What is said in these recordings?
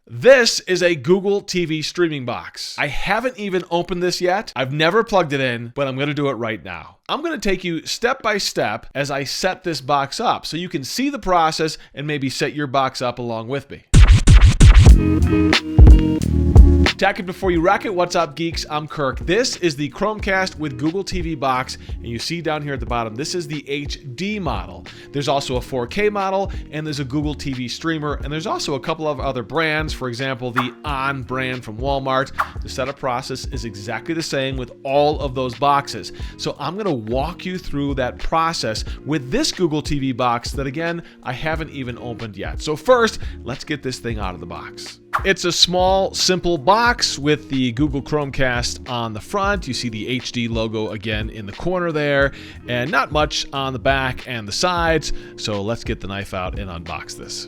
This is a Google TV streaming box. I haven't even opened this yet. I've never plugged it in, but I'm going to do it right now. I'm going to take you step by step as I set this box up so you can see the process and maybe set your box up along with me. Tack it before you wreck it. What's up, geeks? I'm Kirk. This is the Chromecast with Google TV box, and you see down here at the bottom, this is the HD model. There's also a 4K model, and there's a Google TV streamer, and there's also a couple of other brands. For example, the On brand from Walmart. The setup process is exactly the same with all of those boxes. So I'm going to walk you through that process with this Google TV box that, again, I haven't even opened yet. So first, let's get this thing out of the box. It's a small, simple box with the Google Chromecast on the front. You see the HD logo again in the corner there, and not much on the back and the sides. So let's get the knife out and unbox this.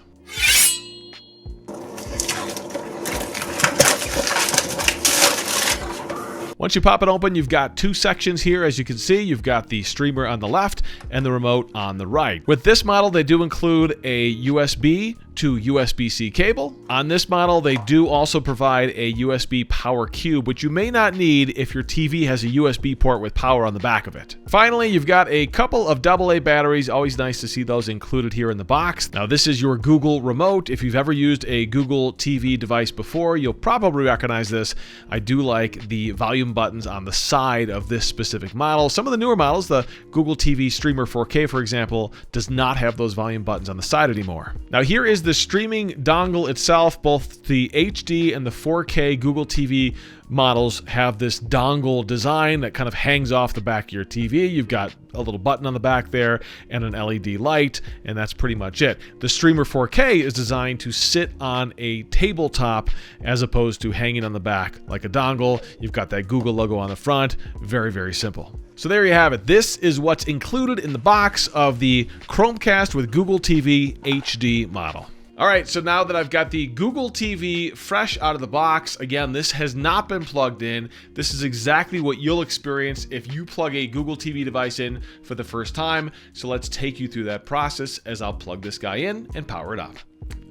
Once you pop it open, you've got two sections here. As you can see, you've got the streamer on the left and the remote on the right. With this model, they do include a USB to USB-C cable. On this model, they do also provide a USB power cube, which you may not need if your TV has a USB port with power on the back of it. Finally, you've got a couple of AA batteries. Always nice to see those included here in the box. Now, this is your Google remote. If you've ever used a Google TV device before, you'll probably recognize this. I do like the volume buttons on the side of this specific model. Some of the newer models, the Google TV Streamer 4K, for example, does not have those volume buttons on the side anymore. Now, here is the streaming dongle itself. Both the HD and the 4K Google TV models have this dongle design that kind of hangs off the back of your TV. You've got a little button on the back there and an LED light, and that's pretty much it. The Streamer 4K is designed to sit on a tabletop as opposed to hanging on the back like a dongle. You've got that Google logo on the front. Very, very simple. So there you have it. This is what's included in the box of the Chromecast with Google TV HD model. All right, so now that I've got the Google TV fresh out of the box, again, this has not been plugged in. This is exactly what you'll experience if you plug a Google TV device in for the first time. So let's take you through that process as I'll plug this guy in and power it up.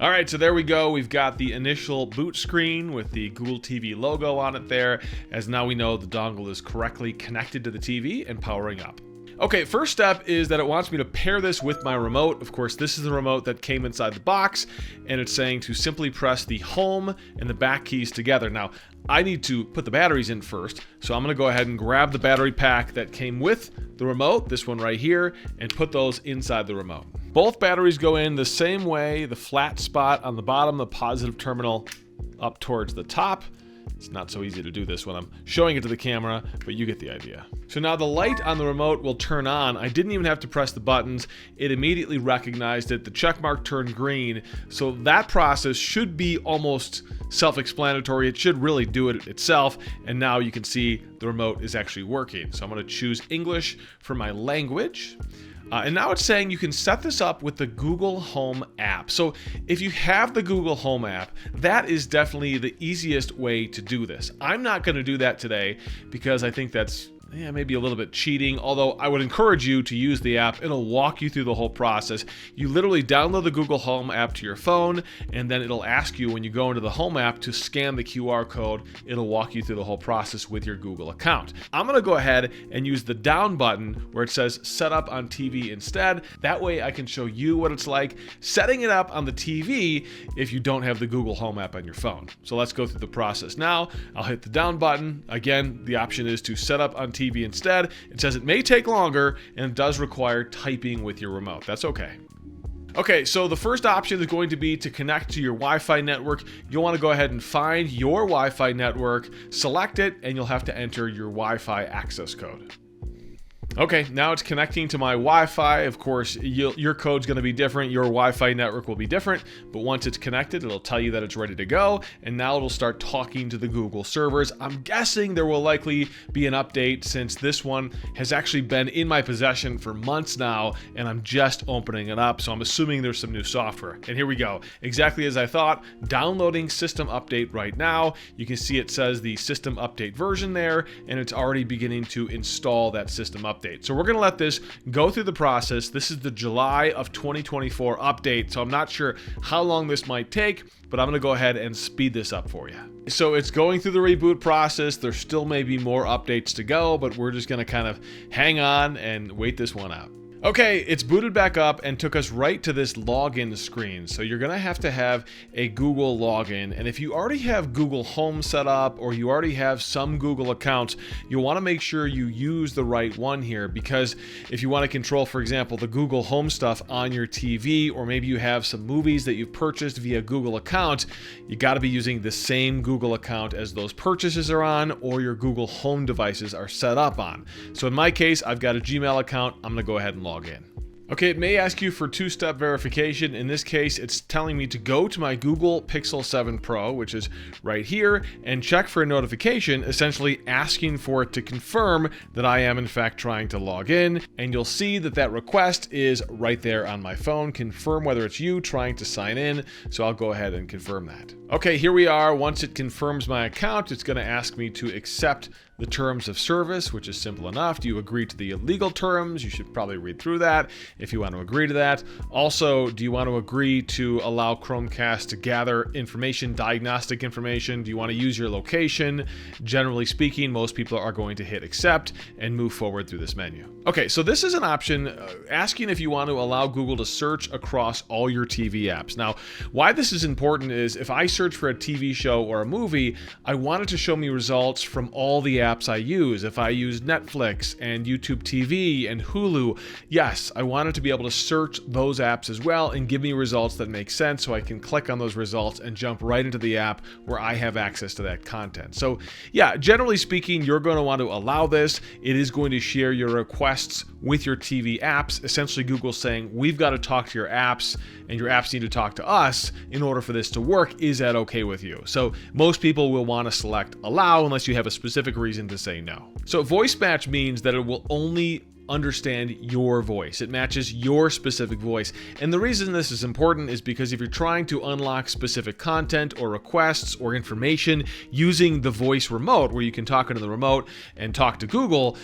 All right, so there we go. We've got the initial boot screen with the Google TV logo on it there, as now we know the dongle is correctly connected to the TV and powering up. Okay, first step is that it wants me to pair this with my remote. Of course, this is the remote that came inside the box, and it's saying to simply press the home and the back keys together. Now, I need to put the batteries in first, so I'm going to go ahead and grab the battery pack that came with the remote, this one right here, and put those inside the remote. Both batteries go in the same way, the flat spot on the bottom, the positive terminal up towards the top. It's not so easy to do this when I'm showing it to the camera, but you get the idea. So now the light on the remote will turn on. I didn't even have to press the buttons. It immediately recognized it. The check mark turned green. So that process should be almost self-explanatory. It should really do it itself. And now you can see the remote is actually working. So I'm going to choose English for my language. And now it's saying you can set this up with the Google Home app. So if you have the Google Home app, that is definitely the easiest way to do this. I'm not going to do that today because I think that's maybe a little bit cheating, although I would encourage you to use the app. It'll walk you through the whole process. You literally download the Google Home app to your phone, and then it'll ask you when you go into the Home app to scan the QR code. It'll walk you through the whole process with your Google account. I'm going to go ahead and use the down button where it says set up on TV instead. That way I can show you what it's like setting it up on the TV if you don't have the Google Home app on your phone. So let's go through the process now. I'll hit the down button. Again, the option is to set up on TV instead. It says it may take longer and it does require typing with your remote. That's okay. Okay, so the first option is going to be to connect to your Wi-Fi network. You'll want to go ahead and find your Wi-Fi network, select it, and you'll have to enter your Wi-Fi access code. Okay, now it's connecting to my Wi-Fi. Of course, your code's going to be different. Your Wi-Fi network will be different. But once it's connected, it'll tell you that it's ready to go. And now it'll start talking to the Google servers. I'm guessing there will likely be an update since this one has actually been in my possession for months now. And I'm just opening it up. So I'm assuming there's some new software. And here we go. Exactly as I thought. Downloading system update right now. You can see it says the system update version there. And it's already beginning to install that system update. update. So we're going to let this go through the process. This is the July of 2024 update, so I'm not sure how long this might take, but I'm going to go ahead and speed this up for you. So it's going through the reboot process. There still may be more updates to go, but we're just going to kind of hang on and wait this one out. Okay, it's booted back up and took us right to this login screen. So you're gonna have to have a Google login. And if you already have Google Home set up or you already have some Google accounts, you'll wanna make sure you use the right one here, because if you wanna control, for example, the Google Home stuff on your TV, or maybe you have some movies that you've purchased via Google account, you gotta be using the same Google account as those purchases are on, or your Google Home devices are set up on. So in my case, I've got a Gmail account. I'm gonna go ahead and log in. Okay, it may ask you for two-step verification. In this case, it's telling me to go to my Google Pixel 7 Pro, which is right here, and check for a notification, essentially asking for it to confirm that I am in fact trying to log in. And you'll see that that request is right there on my phone. Confirm whether it's you trying to sign in. So I'll go ahead and confirm that. Okay, here we are. Once it confirms my account, it's going to ask me to accept the terms of service, which is simple enough. Do you agree to the legal terms? You should probably read through that if you want to agree to that. Also, do you want to agree to allow Chromecast to gather information, diagnostic information? Do you want to use your location? Generally speaking, most people are going to hit accept and move forward through this menu. Okay, so this is an option asking if you want to allow Google to search across all your TV apps. Now, why this is important is if I search for a TV show or a movie, I want it to show me results from all the apps I use. If I use Netflix and YouTube TV and Hulu, yes, I want it to be able to search those apps as well and give me results that make sense, so I can click on those results and jump right into the app where I have access to that content. So yeah, generally speaking, you're going to want to allow this. It is going to share your requests with your TV apps. Essentially, Google's saying, we've got to talk to your apps and your apps need to talk to us in order for this to work. Is that okay with you? So most people will want to select allow unless you have a specific reason to say no. So voice match means that it will only understand your voice. It matches your specific voice. And the reason this is important is because if you're trying to unlock specific content or requests or information using the voice remote, where you can talk into the remote and talk to Google,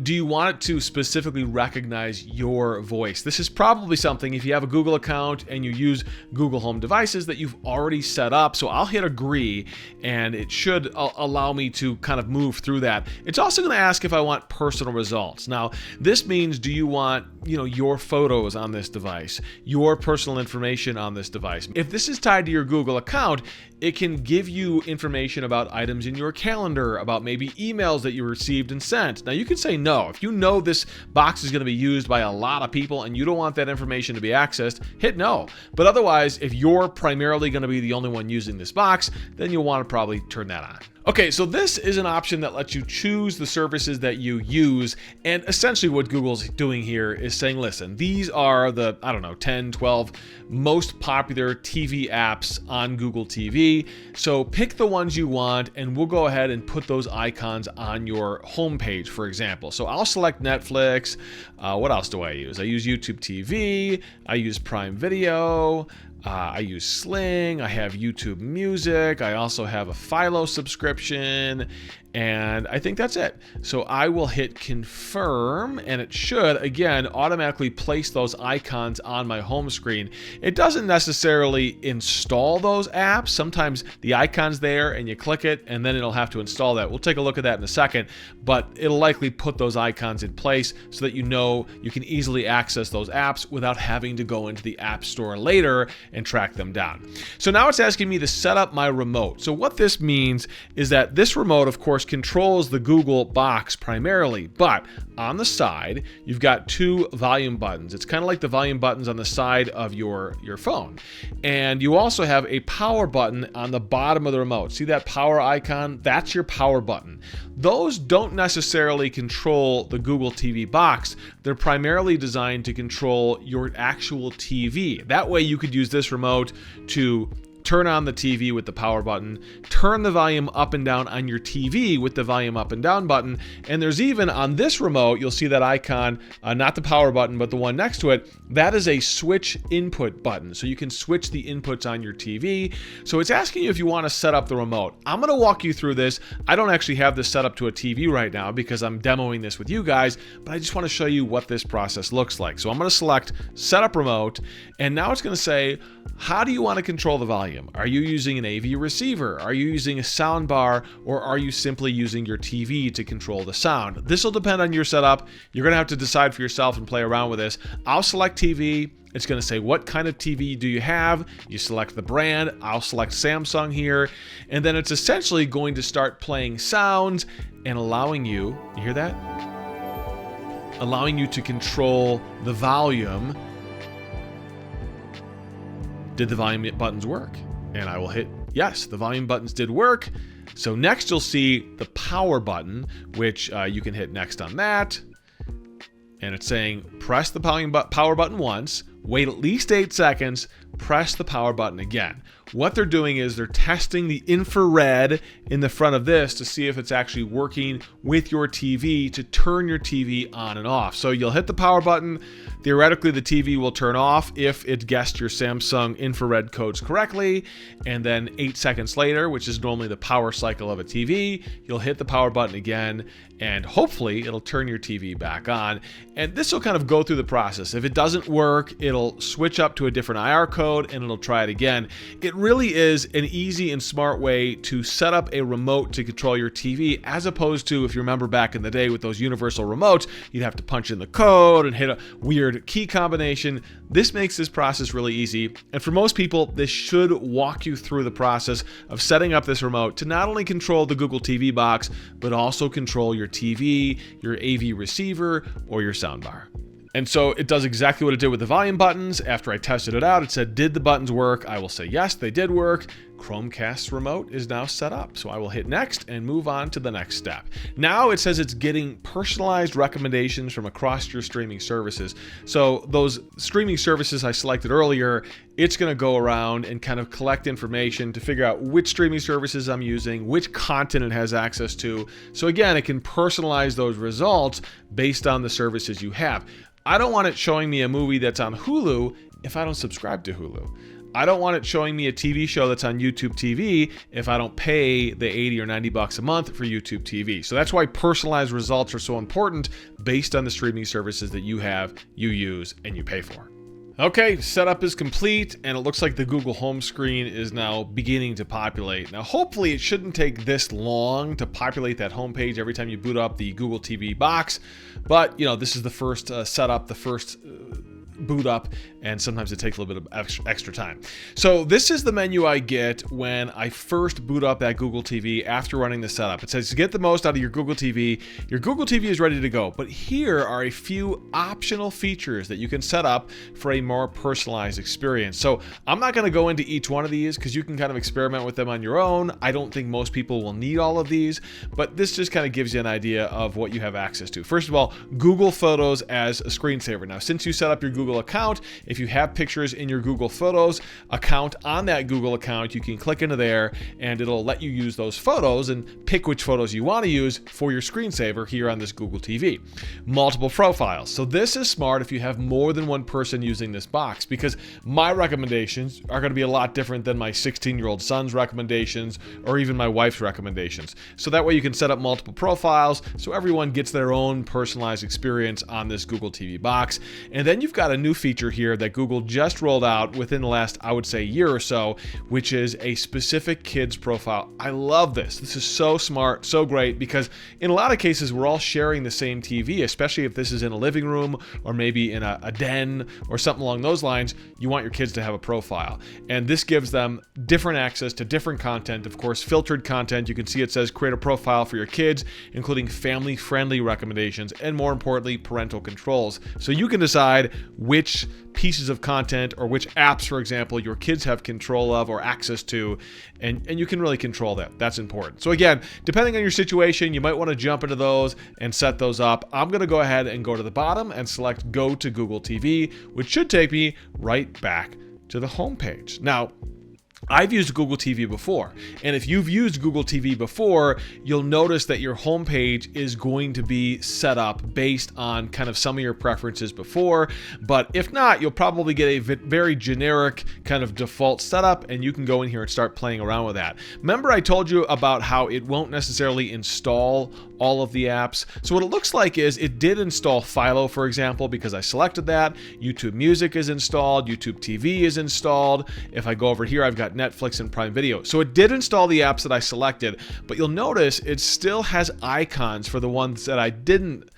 do you want it to specifically recognize your voice? This is probably something, if you have a Google account and you use Google Home devices, that you've already set up. So I'll hit agree and it should allow me to kind of move through that. It's also going to ask if I want personal results. Now, this means, do you want, your photos on this device, your personal information on this device? If this is tied to your Google account, it can give you information about items in your calendar, about maybe emails that you received and sent. Now, you can say no. If you know this box is going to be used by a lot of people and you don't want that information to be accessed, hit no. But otherwise, if you're primarily going to be the only one using this box, then you'll want to probably turn that on. Okay, so this is an option that lets you choose the services that you use, and essentially what Google's doing here is saying, listen, these are the, 10, 12 most popular TV apps on Google TV, so pick the ones you want, and we'll go ahead and put those icons on your homepage, for example. So I'll select Netflix. What else do I use? I use YouTube TV, I use Prime Video, I use Sling, I have YouTube Music, I also have a Philo subscription, and I think that's it. So I will hit confirm, and it should, again, automatically place those icons on my home screen. It doesn't necessarily install those apps. Sometimes the icon's there and you click it, and then it'll have to install that. We'll take a look at that in a second, but it'll likely put those icons in place so that you can easily access those apps without having to go into the App Store later and track them down. So now it's asking me to set up my remote. So what this means is that this remote, of course, controls the Google box primarily, but on the side, you've got two volume buttons. It's kind of like the volume buttons on the side of your phone. And you also have a power button on the bottom of the remote. See that power icon? That's your power button. Those don't necessarily control the Google TV box. They're primarily designed to control your actual TV. That way you could use this remote to turn on the TV with the power button, turn the volume up and down on your TV with the volume up and down button, and there's even on this remote, you'll see that icon, not the power button, but the one next to it, that is a switch input button. So you can switch the inputs on your TV. So it's asking you if you want to set up the remote. I'm going to walk you through this. I don't actually have this set up to a TV right now because I'm demoing this with you guys, but I just want to show you what this process looks like. So I'm going to select Setup Remote, and now it's going to say, how do you want to control the volume? Are you using an AV receiver? Are you using a sound bar? Or are you simply using your TV to control the sound? This will depend on your setup. You're going to have to decide for yourself and play around with this. I'll select TV. It's going to say, what kind of TV do you have? You select the brand. I'll select Samsung here. And then it's essentially going to start playing sounds and allowing you hear that? Allowing you to control the volume. Did the volume buttons work? And I will hit yes, the volume buttons did work. So next you'll see the power button, which you can hit next on that. And it's saying press the power button once, wait at least 8 seconds, press the power button again. What they're doing is they're testing the infrared in the front of this to see if it's actually working with your TV to turn your TV on and off. So you'll hit the power button. Theoretically, the TV will turn off if it guessed your Samsung infrared codes correctly. And then 8 seconds later, which is normally the power cycle of a TV, you'll hit the power button again, and hopefully it'll turn your TV back on. And this will kind of go through the process. If it doesn't work, it'll switch up to a different IR code and it'll try it again. It really is an easy and smart way to set up a remote to control your TV, as opposed to, if you remember back in the day with those universal remotes, you'd have to punch in the code and hit a weird key combination. This makes this process really easy. And for most people, this should walk you through the process of setting up this remote to not only control the Google TV box, but also control your TV, your AV receiver, or your soundbar. And so it does exactly what it did with the volume buttons. After I tested it out, it said, did the buttons work? I will say, yes, they did work. Chromecast remote is now set up. So I will hit next and move on to the next step. Now it says it's getting personalized recommendations from across your streaming services. So those streaming services I selected earlier, it's going to go around and kind of collect information to figure out which streaming services I'm using, which content it has access to. So again, it can personalize those results based on the services you have. I don't want it showing me a movie that's on Hulu if I don't subscribe to Hulu. I don't want it showing me a TV show that's on YouTube TV if I don't pay the 80 or 90 bucks a month for YouTube TV. So that's why personalized results are so important based on the streaming services that you have, you use, and you pay for. Okay, setup is complete, and it looks like the Google home screen is now beginning to populate. Now, hopefully it shouldn't take this long to populate that home page every time you boot up the Google TV box, but you know, this is the first setup, the first boot up, and sometimes it takes a little bit of extra time. So this is the menu I get when I first boot up that Google TV after running the setup. It says to get the most out of your Google TV is ready to go. But here are a few optional features that you can set up for a more personalized experience. So I'm not going to go into each one of these because you can kind of experiment with them on your own. I don't think most people will need all of these, but this just kind of gives you an idea of what you have access to. First of all, Google Photos as a screensaver. Now, since you set up your Google account, if you have pictures in your Google Photos account, on that Google account, you can click into there and it'll let you use those photos and pick which photos you want to use for your screensaver here on this Google TV. Multiple profiles. So this is smart if you have more than one person using this box, because my recommendations are going to be a lot different than my 16-year-old son's recommendations or even my wife's recommendations. So that way you can set up multiple profiles so everyone gets their own personalized experience on this Google TV box. And then you've got a new feature here that Google just rolled out within the last, I would say, year or so, which is a specific kids profile. I love this. This is so smart, so great, because in a lot of cases, we're all sharing the same TV, especially if this is in a living room or maybe in a den or something along those lines. You want your kids to have a profile. And this gives them different access to different content, of course, filtered content. You can see it says create a profile for your kids, including family-friendly recommendations and, more importantly, parental controls. So you can decide which pieces of content or which apps, for example, your kids have control of or access to, and you can really control that. That's important. So again, depending on your situation, you might want to jump into those and set those up. I'm going to go ahead and go to the bottom and select Go to Google TV, which should take me right back to the home page. Now, I've used Google TV before, and if you've used Google TV before, you'll notice that your homepage is going to be set up based on kind of some of your preferences before, but if not, you'll probably get a very generic kind of default setup, and you can go in here and start playing around with that. Remember I told you about how it won't necessarily install all of the apps? So what it looks like is it did install Philo, for example, because I selected that. YouTube Music is installed, YouTube TV is installed. If I go over here, I've got Netflix and Prime Video. So it did install the apps that I selected, but you'll notice it still has icons for the ones that I didn't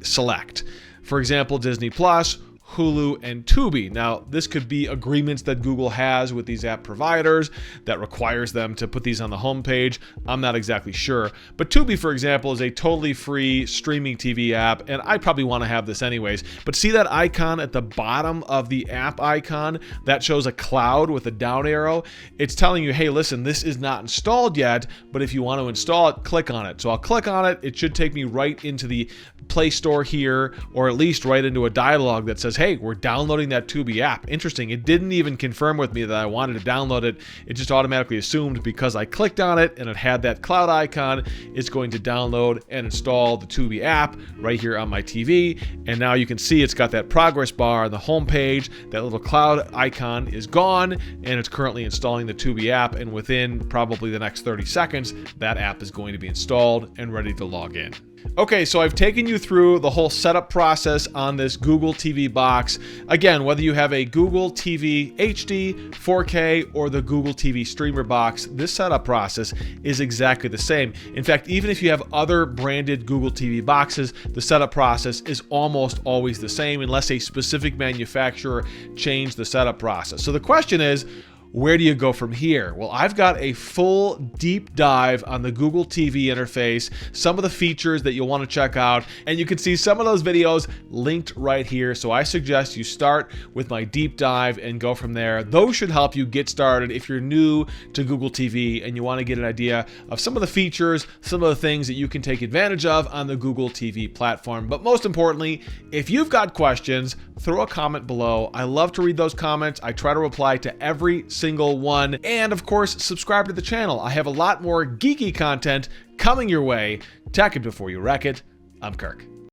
select. For example, Disney Plus, Hulu, and Tubi. Now, this could be agreements that Google has with these app providers that requires them to put these on the homepage. I'm not exactly sure. But Tubi, for example, is a totally free streaming TV app, and I probably want to have this anyways. But see that icon at the bottom of the app icon? That shows a cloud with a down arrow. It's telling you, hey, listen, this is not installed yet, but if you want to install it, click on it. So I'll click on it. It should take me right into the Play Store here, or at least right into a dialog that says, hey, we're downloading that Tubi app. Interesting. It didn't even confirm with me that I wanted to download it. It just automatically assumed because I clicked on it and it had that cloud icon, it's going to download and install the Tubi app right here on my TV. And now you can see it's got that progress bar on the home page. That little cloud icon is gone, and it's currently installing the Tubi app. And within probably the next 30 seconds, that app is going to be installed and ready to log in. Okay, so I've taken you through the whole setup process on this Google TV box. Again, whether you have a Google TV HD, 4K, or the Google TV streamer box, this setup process is exactly the same. In fact, even if you have other branded Google TV boxes, the setup process is almost always the same unless a specific manufacturer changed the setup process. So the question is, where do you go from here? Well, I've got a full deep dive on the Google TV interface, some of the features that you'll want to check out, and you can see some of those videos linked right here. So I suggest you start with my deep dive and go from there. Those should help you get started if you're new to Google TV and you want to get an idea of some of the features, some of the things that you can take advantage of on the Google TV platform. But most importantly, if you've got questions, throw a comment below. I love to read those comments. I try to reply to every single one. And of course, subscribe to the channel. I have a lot more geeky content coming your way. Tech it before you wreck it. I'm Kirk.